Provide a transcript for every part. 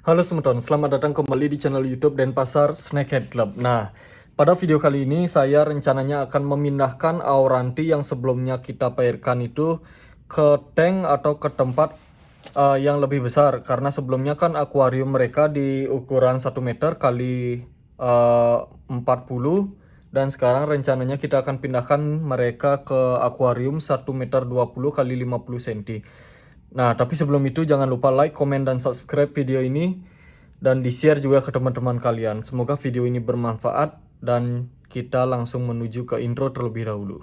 Halo semuanya, selamat datang kembali di channel YouTube Denpasar Snakehead Club. Nah, pada video kali ini saya rencananya akan memindahkan auranti yang sebelumnya kita pairkan itu ke tank atau ke tempat yang lebih besar. Karena sebelumnya kan akuarium mereka di ukuran 1 meter kali 40, dan sekarang rencananya kita akan pindahkan mereka ke akuarium 1 meter 20 kali 50 cm. Nah, tapi sebelum itu jangan lupa like, komen, dan subscribe video ini. Dan di-share juga ke teman-teman kalian. Semoga video ini bermanfaat dan kita langsung menuju ke intro terlebih dahulu.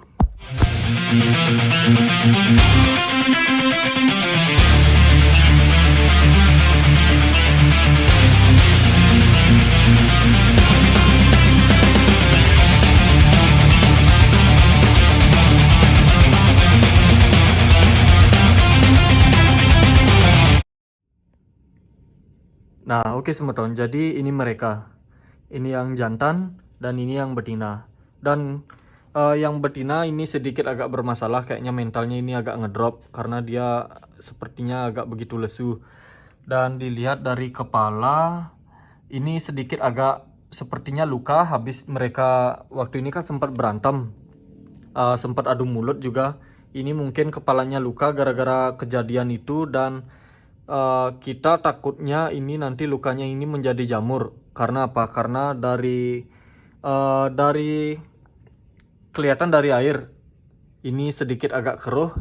Nah, oke semeton. Jadi ini mereka. Ini yang jantan dan ini yang betina. Dan yang betina ini sedikit agak bermasalah. Kayaknya mentalnya ini agak ngedrop karena dia sepertinya agak begitu lesu. Dan dilihat dari kepala, ini sedikit agak sepertinya luka. Habis mereka waktu ini kan sempat berantem, sempat adu mulut juga. Ini mungkin kepalanya luka gara-gara kejadian itu. Dan kita takutnya ini nanti lukanya ini menjadi jamur. Karena apa? Karena dari kelihatan dari air ini sedikit agak keruh,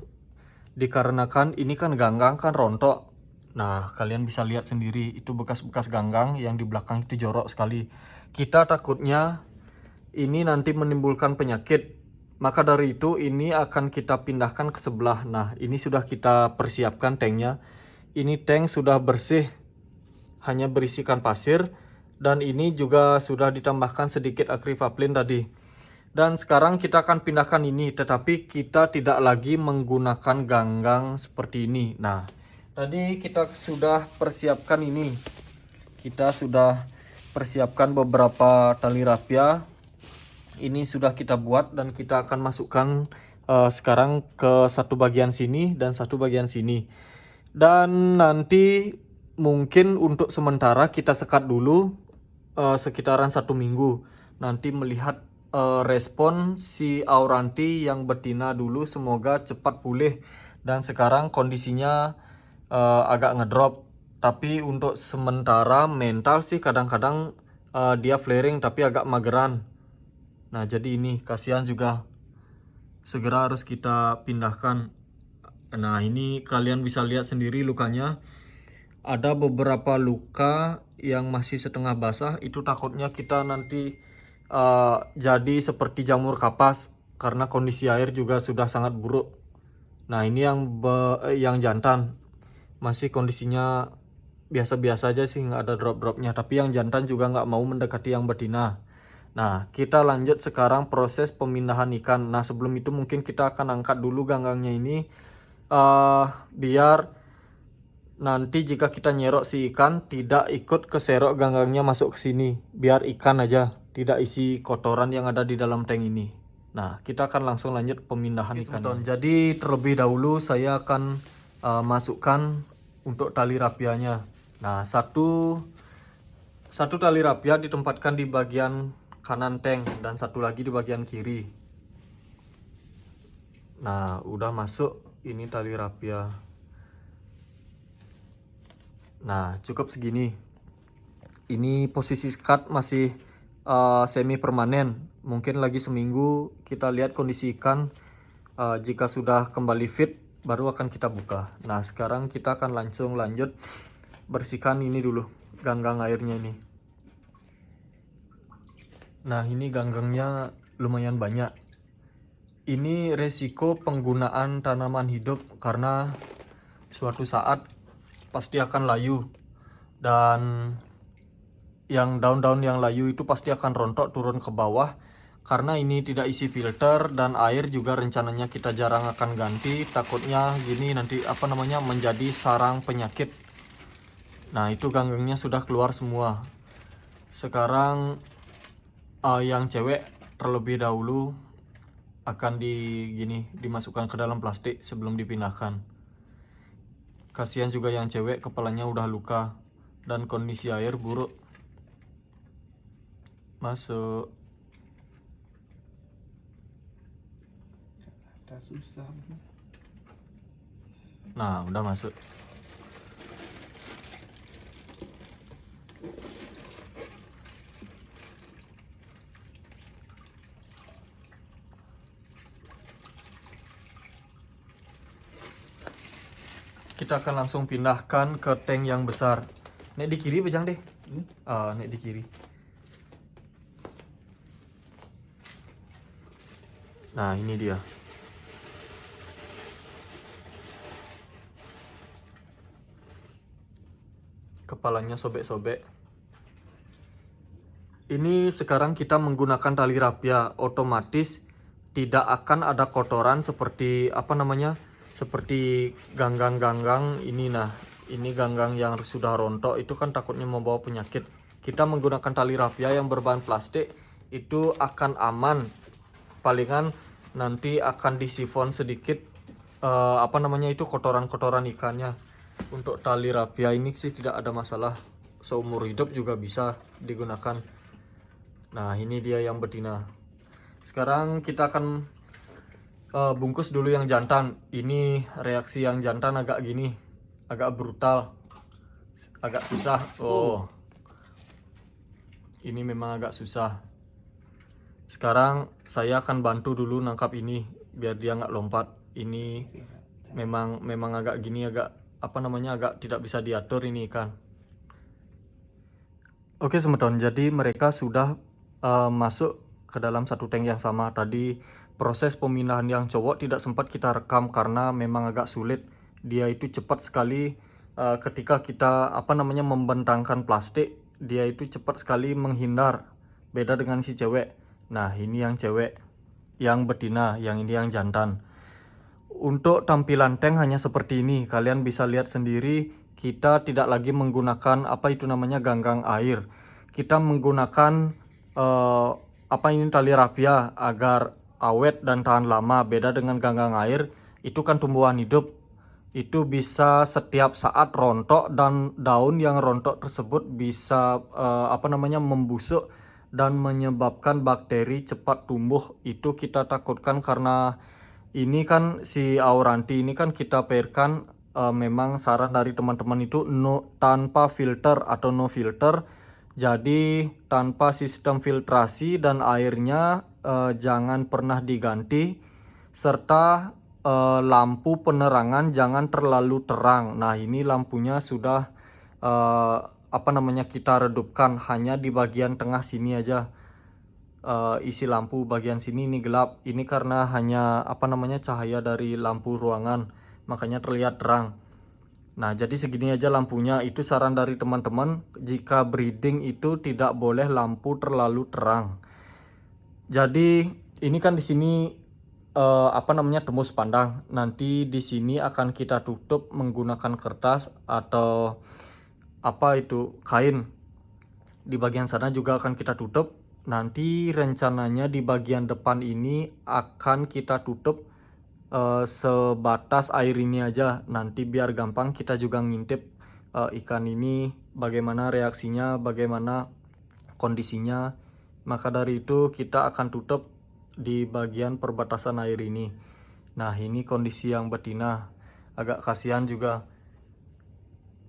dikarenakan ini kan ganggang kan rontok. Nah, kalian bisa lihat sendiri itu bekas-bekas ganggang yang di belakang itu jorok sekali. Kita takutnya ini nanti menimbulkan penyakit. Maka dari itu ini akan kita pindahkan ke sebelah. Nah, ini sudah kita persiapkan tanknya. Ini tank sudah bersih, hanya berisikan pasir. Dan ini juga sudah ditambahkan sedikit akrivaplen tadi. Dan sekarang kita akan pindahkan ini, tetapi kita tidak lagi menggunakan ganggang seperti ini. Nah, tadi kita sudah persiapkan ini. Kita sudah persiapkan beberapa tali rapia. Ini sudah kita buat dan kita akan masukkan sekarang ke satu bagian sini dan satu bagian sini. Dan nanti mungkin untuk sementara kita sekat dulu sekitaran 1 minggu. Nanti melihat respon si auranti yang betina dulu, semoga cepat pulih. Dan sekarang kondisinya agak ngedrop. Tapi untuk sementara mental sih kadang-kadang dia flaring tapi agak mageran. Nah, jadi ini kasihan juga, segera harus kita pindahkan. Nah, ini kalian bisa lihat sendiri lukanya. Ada beberapa luka yang masih setengah basah. Itu takutnya kita nanti jadi seperti jamur kapas karena kondisi air juga sudah sangat buruk. Nah, ini yang jantan masih kondisinya biasa-biasa aja sih, nggak ada drop-dropnya. Tapi yang jantan juga nggak mau mendekati yang betina. Nah, kita lanjut sekarang proses pemindahan ikan. Nah, sebelum itu mungkin kita akan angkat dulu ganggangnya ini, biar nanti jika kita nyerok si ikan tidak ikut keserok ganggangnya masuk ke sini. Biar ikan aja, tidak isi kotoran yang ada di dalam tank ini. Nah, kita akan langsung lanjut pemindahan ikan. Jadi terlebih dahulu saya akan masukkan untuk tali rapianya. Nah, satu tali rapia ditempatkan di bagian kanan tank dan satu lagi di bagian kiri. Nah, udah masuk ini tali rapia. Nah, cukup segini. Ini posisi sekat masih semi permanen. Mungkin lagi seminggu kita lihat kondisi ikan. Jika sudah kembali fit baru akan kita buka. Nah, sekarang kita akan langsung lanjut bersihkan ini dulu, ganggang airnya ini. Nah, ini ganggangnya lumayan banyak. Ini resiko penggunaan tanaman hidup karena suatu saat pasti akan layu. Dan yang daun-daun yang layu itu pasti akan rontok turun ke bawah. Karena ini tidak isi filter dan air juga rencananya kita jarang akan ganti. Takutnya gini nanti menjadi sarang penyakit. Nah, itu ganggangnya sudah keluar semua. Sekarang yang cewek terlebih dahulu akan dimasukkan ke dalam plastik sebelum dipindahkan. Kasihan juga yang cewek, kepalanya udah luka. dan kondisi air buruk. Masuk. Susah. Nah, udah masuk. Kita akan langsung pindahkan ke tank yang besar. Nek di kiri bejang deh. Nek di kiri. Nah, ini dia. Kepalanya sobek-sobek. Ini sekarang kita menggunakan tali rapia, otomatis tidak akan ada kotoran seperti apa namanya? Seperti ganggang-ganggang ini. Nah, ini ganggang yang sudah rontok itu kan takutnya membawa penyakit. Kita menggunakan tali rapia yang berbahan plastik itu akan aman. Palingan nanti akan disifon sedikit apa namanya itu kotoran-kotoran ikannya. Untuk tali rapia ini sih tidak ada masalah, seumur hidup juga bisa digunakan. Nah, ini dia yang betina. Sekarang kita akan bungkus dulu yang jantan. Ini reaksi yang jantan agak gini, agak brutal, agak susah. Ini memang agak susah. Sekarang saya akan bantu dulu nangkap ini biar dia nggak lompat. Ini memang agak gini, agak apa namanya, agak tidak bisa diatur ini ikan. Oke semeton, jadi mereka sudah masuk ke dalam satu tank yang sama. Tadi proses pemindahan yang cowok tidak sempat kita rekam karena memang agak sulit. Dia itu cepat sekali ketika kita apa namanya membentangkan plastik, dia itu cepat sekali menghindar. Beda dengan si cewek. Nah, ini yang cewek, yang betina, yang ini yang jantan. Untuk tampilan tank hanya seperti ini. Kalian bisa lihat sendiri, kita tidak lagi menggunakan apa itu namanya ganggang air. Kita menggunakan apa ini tali rapia agar awet dan tahan lama. Beda dengan ganggang air, itu kan tumbuhan hidup. Itu bisa setiap saat rontok dan daun yang rontok tersebut bisa apa namanya membusuk dan menyebabkan bakteri cepat tumbuh. Itu kita takutkan karena ini kan si Auranti ini kan kita pairkan memang saran dari teman-teman itu tanpa filter atau no filter. Jadi tanpa sistem filtrasi dan airnya jangan pernah diganti, serta lampu penerangan jangan terlalu terang. Nah, ini lampunya sudah apa namanya kita redupkan hanya di bagian tengah sini aja. Isi lampu bagian sini ini gelap. Ini karena hanya apa namanya cahaya dari lampu ruangan, makanya terlihat terang. Nah, jadi segini aja lampunya. Itu saran dari teman-teman, jika breeding itu tidak boleh lampu terlalu terang. Jadi ini kan di sini apa namanya tembus pandang. Nanti di sini akan kita tutup menggunakan kertas atau apa itu kain. Di bagian sana juga akan kita tutup. Nanti rencananya di bagian depan ini akan kita tutup sebatas air ini aja. Nanti biar gampang kita juga ngintip ikan ini bagaimana reaksinya, bagaimana kondisinya. Maka dari itu kita akan tutup di bagian perbatasan air ini. Nah, ini kondisi yang betina, agak kasihan juga.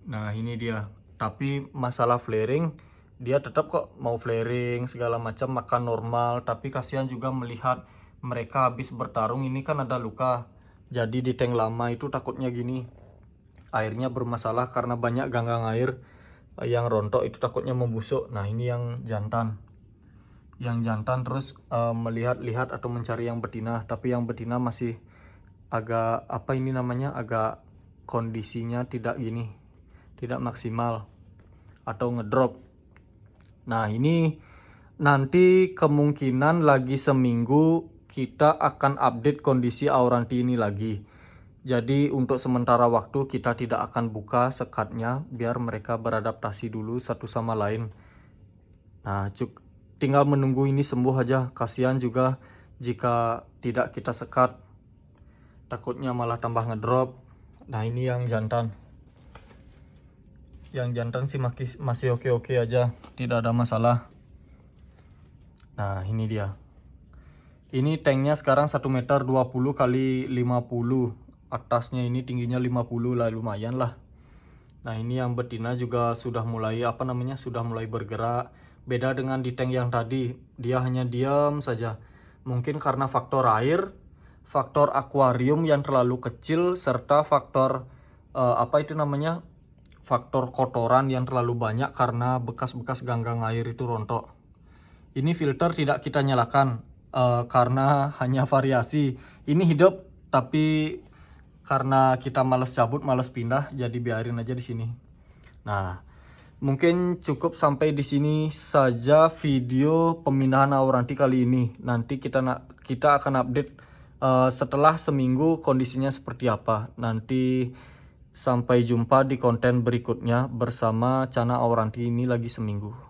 Nah, ini dia. Tapi masalah flaring, dia tetap kok mau flaring segala macam, makan normal. Tapi kasihan juga melihat mereka habis bertarung ini kan ada luka. Jadi di tank lama itu takutnya gini, airnya bermasalah karena banyak ganggang air yang rontok, itu takutnya membusuk. Nah, ini yang jantan. Yang jantan terus melihat-lihat atau mencari yang betina. Tapi yang betina masih agak apa ini namanya, agak kondisinya tidak gini, tidak maksimal atau ngedrop. Nah, ini nanti kemungkinan lagi seminggu kita akan update kondisi Auranti ini lagi. Jadi untuk sementara waktu kita tidak akan buka sekatnya biar mereka beradaptasi dulu satu sama lain. Nah, tinggal menunggu ini sembuh aja. Kasihan juga jika tidak kita sekat, takutnya malah tambah ngedrop. Nah, ini yang jantan. Yang jantan sih masih oke-oke aja, tidak ada masalah. Nah, ini dia. Ini tanknya sekarang 1 meter 20 kali 50. Atasnya ini tingginya 50 lah, lumayan lah. Nah, ini yang betina juga sudah mulai sudah mulai bergerak. Beda dengan di tank yang tadi, dia hanya diam saja. Mungkin karena faktor air, faktor akuarium yang terlalu kecil, serta faktor faktor kotoran yang terlalu banyak karena bekas-bekas ganggang air itu rontok. Ini filter tidak kita nyalakan karena hanya variasi. Ini hidup, tapi karena kita males cabut, males pindah, jadi biarin aja di sini. Nah, mungkin cukup sampai di sini saja video pemindahan Auranti kali ini. Nanti kita akan update setelah seminggu kondisinya seperti apa. Nanti sampai jumpa di konten berikutnya bersama Cana Auranti ini lagi seminggu.